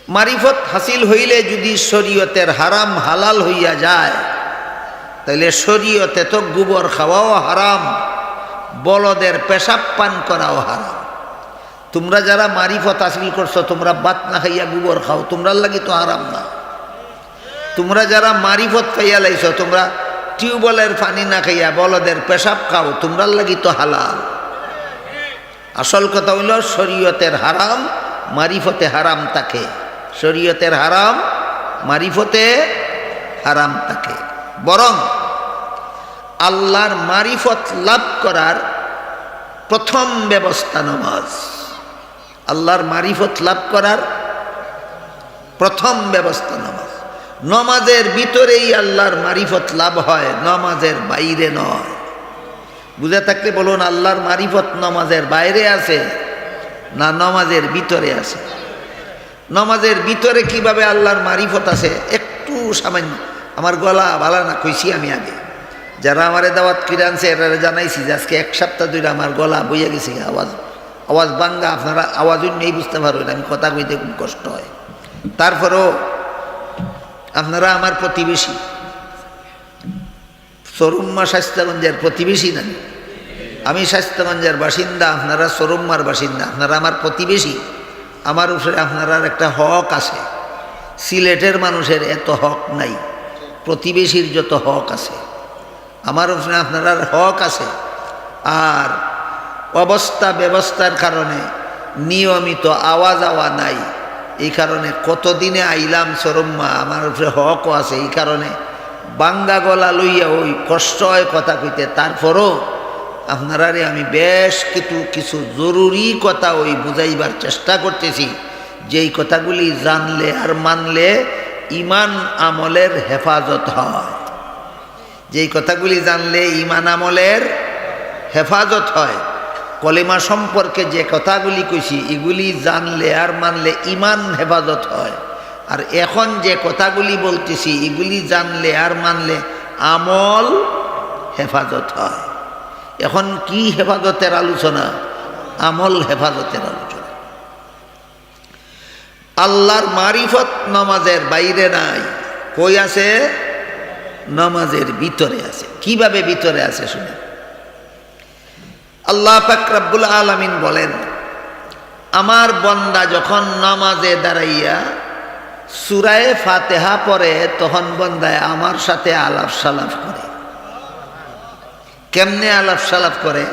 মারিফত হাসিল হইলে যদি শরীয়তের হারাম হালাল হইয়া যায়, তাহলে শরীয়তে তো গোবর খাওয়াও হারাম, বলদের পেশাব পান করাও হারাম। তোমরা যারা মারিফত হাসিল করছো, তোমরা ভাত না খাইয়া গোবর খাও, তোমরার লাগি তো হারাম না। তোমরা যারা মারিফত খাইয়া লাইছো, তোমরা টিউবওয়েলের পানি না খাইয়া বলদের পেশাব খাও, তোমরার লাগি তো হালাল। আসল কথা হইল শরীয়তের হারাম মারিফতে হারাম থাকে, শরীয়তের হারাম মারিফতে হারাম থাকে। বরং আল্লাহর মারিফত লাভ করার প্রথম ব্যবস্থা নামাজ। আল্লাহর মারিফত লাভ করার প্রথম ব্যবস্থা নামাজ। নমাজের ভিতরেই আল্লাহর মারিফত লাভ হয়, নমাজের বাইরে নয়। বুঝে থাকলে বলুন, আল্লাহর মারিফত নমাজের বাইরে আছে না নমাজের ভিতরে আছে? নমাজের ভিতরে কিভাবে আল্লাহর মারিফত আছে একটু সামান্য, আমার গলা ভালো না কইছি আমি আগে, যারা আমারে দাওয়াত করে আনছে এরা জানাইছি যে আজকে এক সপ্তাহ ধরে আমার গলা বইয়া গেছে, আওয়াজ বাঙ্গা, আপনারা আওয়াজও নেই বুঝতে পারবেন, আমি কথা কইতে খুব কষ্ট হয়। তারপরেও আপনারা আমার প্রতিবেশী, সরুম্মা স্বাস্থ্যগঞ্জের প্রতিবেশী না, আমি স্বাস্থ্যগঞ্জের বাসিন্দা, আপনারা সরুম্মার বাসিন্দা, আপনারা আমার প্রতিবেশী। আমার উপরে আপনার একটা হক আছে। সিলেটের মানুষের এত হক নাই, প্রতিবেশীর যত হক আছে আমার উপরে আপনার হক আছে। আর অবস্থা ব্যবস্থার কারণে নিয়মিত আওয়া যাওয়া নাই, এই কারণে কতদিনে আইলাম সরম্মা, আমার উপরে হকও আছে। এই কারণে বাঙ্গা গলা লইয়া ওই কষ্ট হয় কথা কইতে। তারপরও আপনারারে আমি বেশ কিছু জরুরি কথা ওই বুঝাইবার চেষ্টা করতেছি, যেই কথাগুলি জানলে আর মানলে ইমান আমলের হেফাজত হয়। যেই কথাগুলি জানলে ইমান আমলের হেফাজত হয়। কলেমা সম্পর্কে যে কথাগুলি কইছি, এগুলি জানলে আর মানলে ইমান হেফাজত হয়। আর এখন যে কথাগুলি বলতেছি, এগুলি জানলে আর মানলে আমল হেফাজত হয়। এখন কি হেফাজতের আলোচনা? আমল হেফাজতের আলোচনা। আল্লাহর মারিফত নামাজের বাইরে নাই, কই আছে? নামাজের ভিতরে আছে। কিভাবে ভিতরে আছে শুনেন। আল্লাহ পাক রব্বুল আলামিন বলেন, আমার বান্দা যখন নামাজে দাঁড়াইয়া সূরায়ে ফাতিহা পড়ে, তখন বান্দায় আমার সাথে আলাপ সালাপ করে। কেমনে আলাপ সালাপ করে?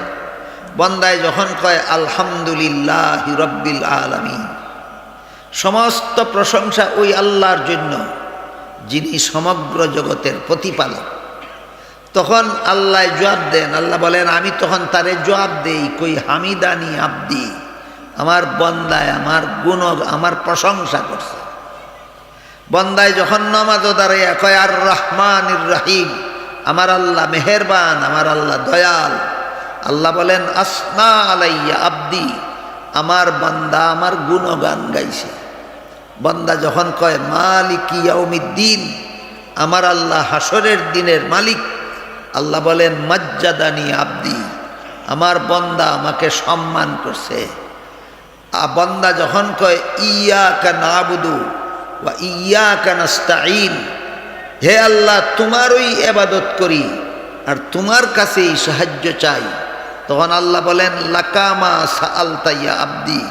বান্দায় যখন কয় আলহামদুলিল্লাহি রাব্বিল আলামিন, সমস্ত প্রশংসা ওই আল্লাহর জন্য যিনি সমগ্র জগতের প্রতিপালক, তখন আল্লাহ জবাব দেন। আল্লাহ বলেন, আমি তখন তারে জবাব দেই, কই হামিদানি আব্দি, আমার বন্দায় আমার গুণ, আমার প্রশংসা করছে। বন্দায় যখন নামাজও দাঁড়াইয়া কয় আর রহমানির রহিম, আমার আল্লাহ মেহেরবান, আমার আল্লাহ দয়াল, আল্লাহ বলেন আসনা আলাইয়া আব্দি, আমার বান্দা আমার গুণগান গাইছে। বান্দা যখন কয় মালিক ইয়াউমিদ্দিন, আমার আল্লাহ হাসরের দিনের মালিক, আল্লাহ বলেন মাজ্জাদানি আব্দি, আমার বান্দা আমাকে সম্মান করছে। বান্দা যখন কয় ইয়াকা নাবুদু ওয়া ইয়াকা নাস্তাঈন, হে আল্লাহ তোমারই ইবাদত করি আর তোমার কাছেই সাহায্য চাই, তখন আল্লাহ বলেন লাকামা সাআলতা ইয়া আব্দি,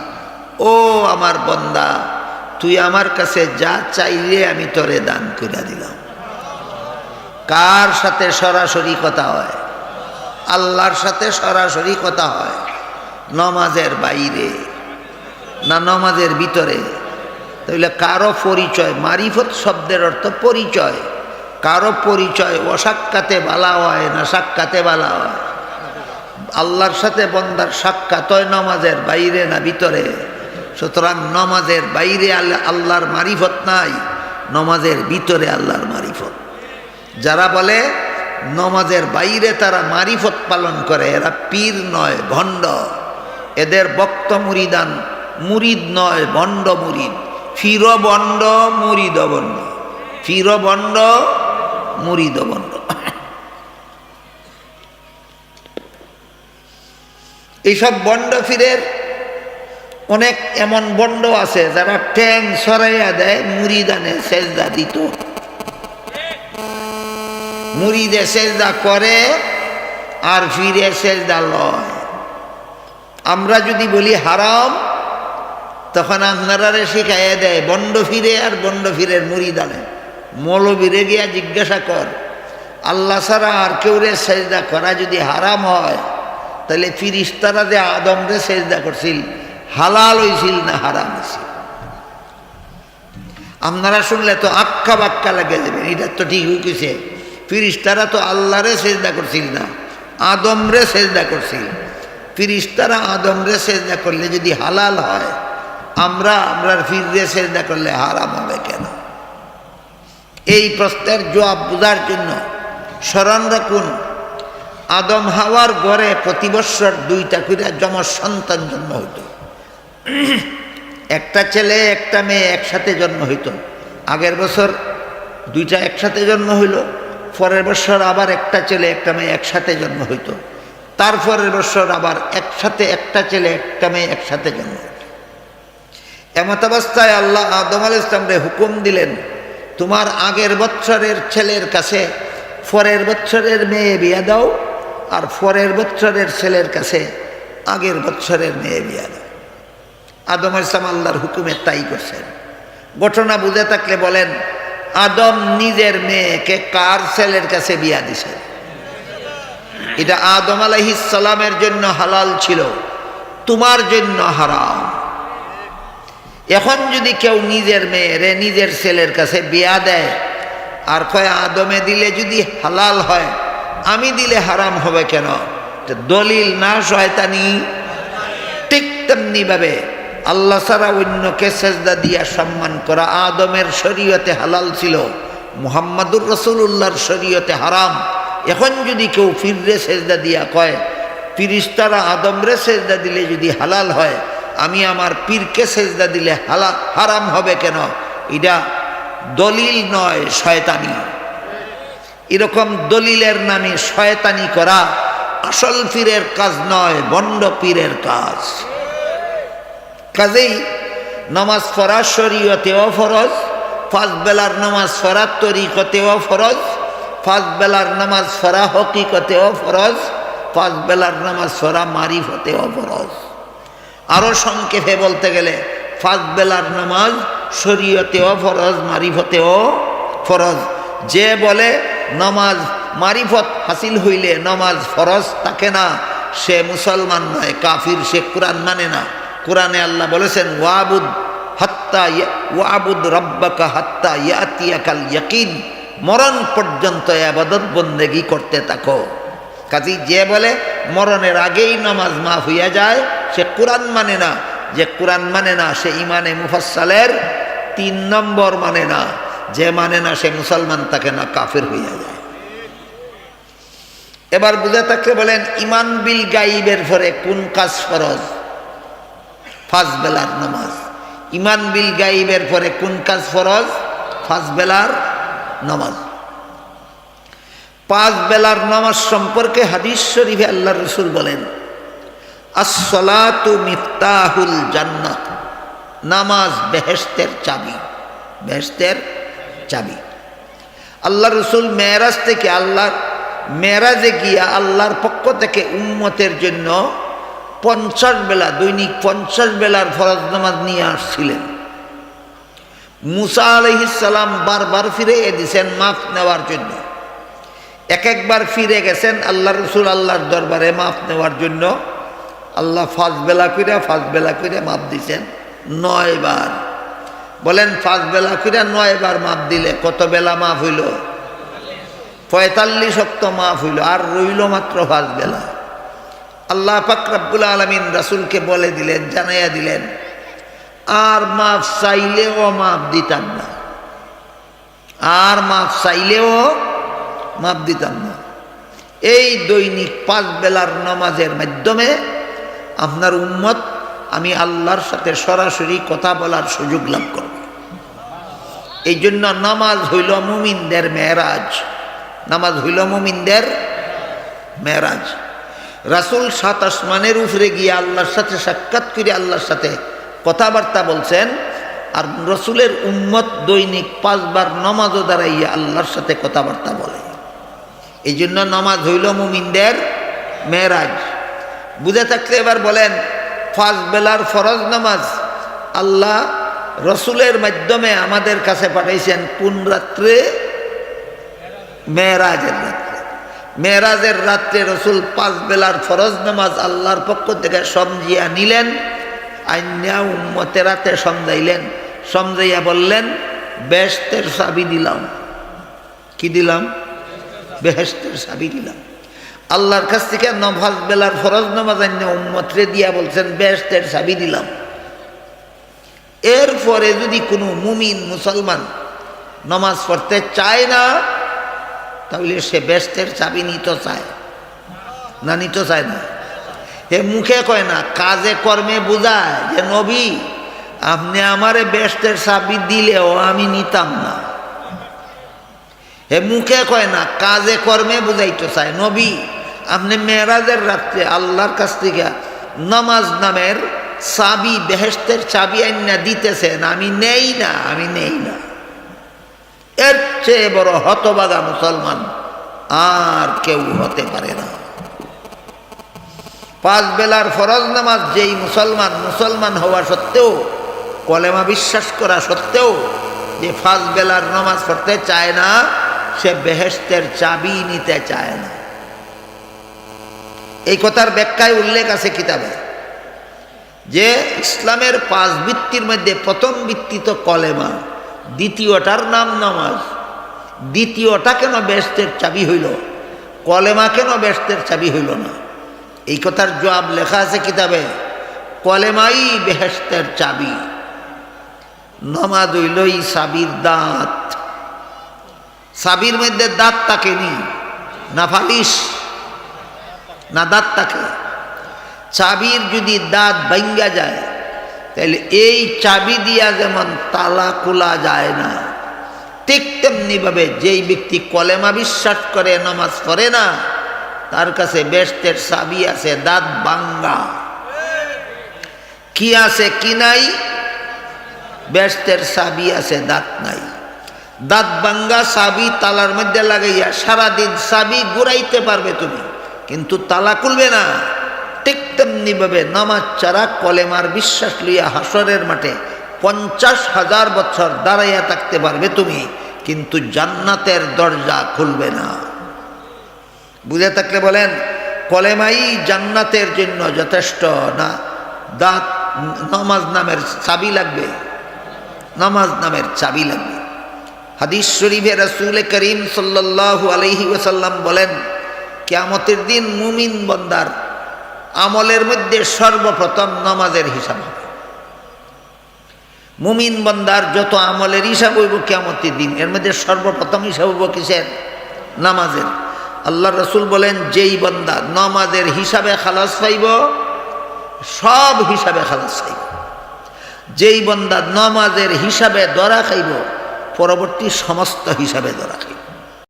ও আমার বান্দা তুই আমার কাছে যা চাইলে আমি তোরে দান করে দিলাম। কার সাথে সরাসরি কথা হয়? আল্লাহর সাথে সরাসরি কথা হয়। নামাজের বাইরে না নামাজের ভিতরে? তাহলে কারো পরিচয়, মারিফত শব্দের অর্থ পরিচয়, কারো পরিচয় অসাক্ষাতে বালা হয় না সাক্ষাতে বালা হয়? আল্লাহর সাথে বন্দার সাক্ষাৎ হয় নামাজের বাইরে না ভিতরে? সুতরাং নামাজের বাইরে আল্লাহর মারিফত নাই, নামাজের ভিতরে আল্লাহর মারিফত। যারা বলে নামাজের বাইরে তারা মারিফত পালন করে, এরা পীর নয়, ভণ্ড। এদের বক্ত মুরিদান, মুরিদ নয়, ভণ্ড মুরিদ। ফির বন্ড মুরিদ বন্ড, ফির বন্ড মুরিদ বন্ড। এইসব বন্ড ফিরের অনেক এমন বন্ড আছে যারা ট্যাং সরাইয়া দেয় মুরিদানে সেজদা দিত, মুরিদে সেজদা করে আর ফিরে সেজদা লয়। আমরা যদি বলি হারাম, তখন আপনারা শিখাইয়া দেয় বন্ড ফিরে আর বন্ড ফিরের মুরিদানে। মৌলবীরে গিয়া জিজ্ঞাসা কর, আল্লাহ ছাড়া আর কেউ রে সেজদা করা যদি হারাম হয়, তাহলে ফিরিস্তারা যে আদম রে সেজদা করছিল হালাল হইছিল না হারাম হয়েছিল? আপনারা শুনলে তো আক্কা বাক্কা লাগে যাবেন, এটা তো ঠিক হইছে। ফিরিস্তারা তো আল্লাহরে সেজদা করছিল না, আদম রে সেজদা করছিল। ফিরিস্তারা আদম রে সেজদা করলে যদি হালাল হয়, আমরার ফিরে সেজদা করলে হারাম হবে কেন? এই প্রশ্নের জবাব বোঝার জন্য স্মরণ রাখুন, আদম হাওয়ার ঘরে প্রতি বৎসর 2টা করে যমজ সন্তান জন্ম হইত। একটা ছেলে একটা মেয়ে একসাথে জন্ম হইত। আগের বছর 2টা একসাথে জন্ম হইল, পরের বছর আবার একটা ছেলে একটা মেয়ে একসাথে জন্ম হইত, তারপরের বছর আবার একসাথে একটা ছেলে একটা মেয়ে একসাথে জন্ম হইত। এমত অবস্থায় আল্লাহ আদম আলাইহিস সালামকে হুকুম দিলেন, তোমার আগের বৎসরের ছেলের কাছে পরের বৎসরের মেয়ে বিয়া দাও, আর পরের বৎসরের ছেলের কাছে আগের বৎসরের মেয়ে বিয়া দাও। আদম আলাইহিস সালাম আল্লাহর হুকুমে তাই করছেন। ঘটনা বুঝে থাকলে বলেন, আদম নিজের মেয়েকে কার ছেলের কাছে বিয়া দিছেন? এটা আদম আলাইহিস সালামের জন্য হালাল ছিল, তোমার জন্য হারাম। এখন যদি কেউ নিজের মেয়েরে নিজের ছেলের কাছে বিয়া দেয় আর কয় আদমে দিলে যদি হালাল হয়, আমি দিলে হারাম হবে কেন? দলিল না শয়তানি? ঠিক তেমনি ভাবে আল্লাহ ছাড়া অন্যকে সেজদা দিয়া সম্মান করা আদমের শরীয়তে হালাল ছিল, মুহাম্মাদুর রাসূলুল্লাহর শরীয়তে হারাম। এখন যদি কেউ ফিরে সেজদা দিয়া কয় ফিরিস্তারা আদমরে সেজদা দিলে যদি হালাল হয়, আমি আমার পীরকে সেজদা দিলে হারাম হবে কেন? এটা দলিল নয়, শয়তানি। এরকম দলিলের নামে শয়তানি করা আসল পীরের কাজ নয়, ভণ্ড পীরের কাজ। কাজেই নামাজ পড়া শরীয়তেও ফরজ, 5 বেলার নামাজ পড়া তরিকতেও ফরজ, 5 বেলার নামাজ পড়া হকিকতেও ফরজ, 5 বেলার নামাজ পড়া মারিফতেও ফরজ। আরো সংক্ষেপে বলতে গেলে 5 বেলার নামাজ শরীয়তেও ফরজ, মারিফতেও ফরজ। যে বলে নামাজ মারিফত হাসিল হইলে নামাজ ফরজ থাকে না, সে মুসলমান নয়, কাফির, সে কোরআন মানে না। কোরআনে আল্লাহ বলেছেন, ওয়াবুদ রাব্বাকা হাত্তা ইয়াতিয়াকাল ইয়াকিন, মরণ পর্যন্ত ইবাদত বন্দেগী করতে থাকো। কাজী যে বলে মরণের আগেই নামাজ মাফ হইয়া যায়, সে কোরআন মানে না। যে কোরআন মানে না, সে ইমানে মুফাসসালের 3 নম্বর মানে না। যে মানে না সে মুসলমান থাকে না, কাফের হইয়া যায়। এবার বুঝে থাকলে বলেন, ইমান বিল গাইবের পরে কোন কাজ ফরজ? 5 বেলার নামাজ। ইমান বিল গাইবের পরে কোন কাজ ফরজ? 5 বেলার নামাজ। 5 বেলার নামাজ সম্পর্কে হাদিস শরীফে আল্লাহর রাসূল বলেন, আস-সালাতু মিফতাহুল জান্নাত, নামাজ বেহেশতের চাবি, বেহেশতের চাবি। আল্লাহর রাসূল মেরাজ থেকে মেরাজে গিয়া আল্লাহর পক্ষ থেকে উম্মতের জন্য 50 বেলা, দৈনিক 50 বেলার ফরজ নামাজ নিয়ে আসছিলেন। মুসা আলাইহিস সালাম বারবার ফিরে দিয়েছেন মাফ নেওয়ার জন্য। একবার ফিরে গেছেন আল্লাহর রাসূল আল্লাহর দরবারে মাফ নেওয়ার জন্য। আল্লাহ 5 বেলা করে মাফ দিয়েছেন 9 বার। বলেন 5 বেলা করে 9 বার মাফ দিলে কত বেলা মাফ হইল? 45 ওয়াক্ত মাফ হইল, আর রইল মাত্র 5 বেলা। আল্লাহ পাক রব্বুল আলামিন রাসূলকে বলে দিলেন, জানাইয়া দিলেন, আর মাফ চাইলেও মাফ দিতাম না, আর মাফ চাইলেও মাফ দিতাম না। এই দৈনিক 5 বেলার নামাজের মাধ্যমে আপনার উম্মত আমি আল্লাহর সাথে সরাসরি কথা বলার সুযোগ লাভ করব। এই জন্য নামাজ হইল মুমিনদের মেরাজ, নামাজ হইল মুমিনদের মেরাজ। রাসূল 7 আসমানের উপরে গিয়ে আল্লাহর সাথে সাক্ষাৎ করে আল্লাহর সাথে কথাবার্তা বলছেন। আর রসুলের উম্মত দৈনিক 5 বার নামাজও দাঁড়াইয়া আল্লাহর সাথে কথাবার্তা বলে। এই জন্য নামাজ হইল মুমিনদের মেরাজ। বুঝে থাকলে এবার বলেন, 5 বেলার ফরজ নামাজ আল্লাহ রসুলের মাধ্যমে আমাদের কাছে পাঠাইছেন কোন রাত্রে? মেরাজের রাত্রে। মেরাজের রাত্রে রসুল 5 বেলার ফরজ নামাজ আল্লাহর পক্ষ থেকে সমঝিয়া নিলেন, আইনা উম্মতের রাতে সমঝাইলেন, সমঝাইয়া বললেন বেহেশতের চাবি দিলাম। কি দিলাম? বেহেশতের চাবি দিলাম। আল্লাহর কাছ থেকে 5 বেলার ফরজ নামাজ আইনা উম্মতরে দিয়া বলছেন বেহেশতের চাবি দিলাম। এরপরে যদি কোনো মুমিন মুসলমান নামাজ পড়তে চায় না, তাহলে সে বেহেশতের চাবি নিতে চায় না? নিতে চায় না। হে মুখে কয় না, কাজে কর্মে বোঝায় যে নবী আপনি আমারে বেহেশতের চাবি দিলেও আমি নিতাম না। হে মুখে কয় না, কাজে কর্মে বুঝাইতে চায় নবী আপনি মেরাজের রাত্রে আল্লাহর কাছ থেকে নামাজ নামের চাবি, বেহেশতের চাবি আইনা দিতেছেন, আমি নেই না, আমি নেই না। এর চেয়ে বড় হতভাগা মুসলমান আর কেউ হতে পারে না। 5 বেলার ফরজ নামাজ যেই মুসলমান হওয়া সত্ত্বেও, কলেমা বিশ্বাস করা সত্ত্বেও যে 5 বেলার নামাজ পড়তে চায় না, সে বেহেশতের চাবি নিতে চায় না। এই কথার ব্যাখ্যায় উল্লেখ আছে কিতাবে যে ইসলামের 5 ভিত্তির মধ্যে প্রথম ভিত্তি তো কলেমা, দ্বিতীয়টার নাম নামাজ। দ্বিতীয়টা কেন বেহেশতের চাবি হইল, কলেমা কেন বেহেশতের চাবি হইল না? এই কথার জবাব লেখা আছে কিতাবে, কলেমাই বেহেশতের চাবি, নামাজ হইলই চাবির দাঁত। চাবির মধ্যে দাঁত থাকেনি, না ফালিশ না দাঁত থাকে। চাবির যদি দাঁত ভাঙ্গা যায়, তাহলে এই চাবি দিয়া যেমন তালা খোলা যায় না, ঠিক তেমনি ভাবে যেই ব্যক্তি কলেমা বিশ্বাস করে নামাজ পড়ে না, তার কাছে বেহেশতের চাবি আছে, দাঁত ভাঙ্গা। কি আছে কি নাই? বেহেশতের চাবি আছে, দাঁত নাই। দাঁত ভাঙ্গা চাবি তালার মধ্যে লাগাইয়া সারাদিন চাবি ঘুরাইতে পারবে তুমি, কিন্তু তালা খুলবে না। ঠিক তেমনি ভাবে নামাজ ছাড়া কলেমার বিশ্বাস লইয়া হাসরের মাঠে 50,000 বছর দাঁড়াইয়া থাকতে পারবে তুমি, কিন্তু জান্নাতের দরজা খুলবে না। বুঝে থাকলে বলেন, কলেমাই জান্নাতের জন্য যথেষ্ট না? দাঁত, নামাজ নামের চাবি লাগবে, নামাজ নামের চাবি লাগবে। হাদিস শরীফে রাসূল করিম সাল্লাল্লাহু আলাইহি ওয়াসাল্লাম বলেন, কিয়ামতের দিন মুমিন বান্দার আমলের মধ্যে সর্বপ্রথম নামাজের হিসাব হবে। মুমিন বান্দার যত আমলের হিসাব হইব কিয়ামতের দিন, এর মধ্যে সর্বপ্রথম হিসাব হইব কিসের? নামাজের। আল্লাহ রসুল বলেন, যেই বান্দা নামাজের হিসাবে খালাস পাইব, সব হিসাবে খালাস পাইব। যেই বান্দা নামাজের হিসাবে ধরা খাইব, পরবর্তী সমস্ত হিসাবে ধরা খাইব।